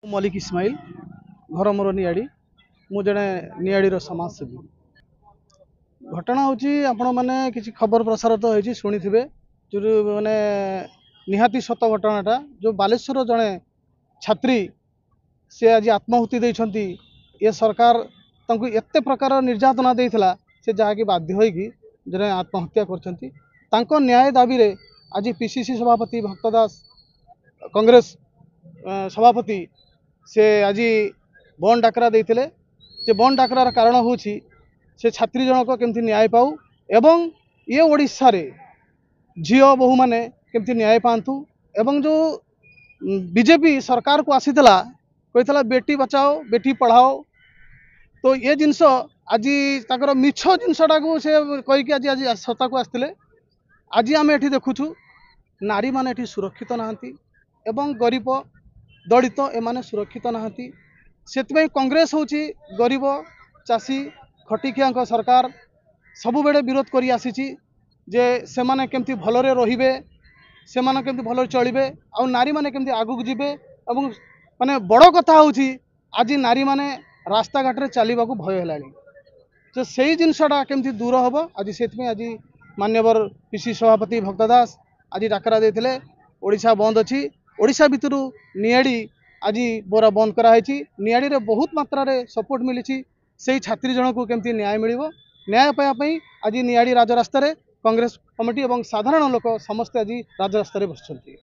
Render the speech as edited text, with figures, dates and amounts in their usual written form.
मलिक इस्माइल घर मोर निआड़ी मु जड़े निआड़ी समाजसेवी। घटना हूँ आपण मैंने किसी खबर प्रसारित होती शुणी थे जो मैंने निहाती सत घटनाटा जो बालेश्वर जड़े छात्री से आज आत्माहुति देती ये सरकार एत प्रकार निर्यातना देता से जहाँकि बाध्य होगी जड़े आत्महत्या कर न्याय दाबी रे आज पीसीसी सभापति भक्त दास कांग्रेस सभापति से आज बंद डाकरा देते बंद डाकरार कारण हूँ से छात्री जनक केमती न्याय पाऊ एवं ये ओडिशा रे झील बहु मैंने केमती न्याय पातु एवं जो बीजेपी सरकार को आसीला कहता बेटी बचाओ बेटी पढ़ाओ तो ये जिनस आज ताकर मिछ जिनसटा को से कहीकि आज आज सत्ता को आसते आज आम एठी देखुछु नारी माने एठी सुरक्षित नहांती एवं गरीब दलित एमाने सुरक्षित नहांती सेतबे कांग्रेस होची गरीब चाषी खटिकिया सरकार सबु बेले विरोध करी आसीची जे सेमाने केमती भलरे रहिबे सेमाने केमती भलरे चलिबे आ नारी माने केमती आगु जिबे एवं माने बड़ कथा होची आज नारी माने रास्ता घाट रे चलिबाकू भय हेलानी तो सेही जिनसटा केमती दूर हबो आज सेतबे आज मान्यवर पीसी सभापति भक्त दास आज डाकरा देथिले ओडिशा बंद अछि ओडिशा भितरु नियाड़ी आज बोरा बंद कराई नियाड़ी रे बहुत मात्रा रे सपोर्ट मिली से छात्री जन को केमती न्याय मिलिबो न्याय पाई आज नियाड़ी राजरास्ता रे कांग्रेस कमिटी और साधारण लोक समस्ते आज राजरास्ता रे बसचंती।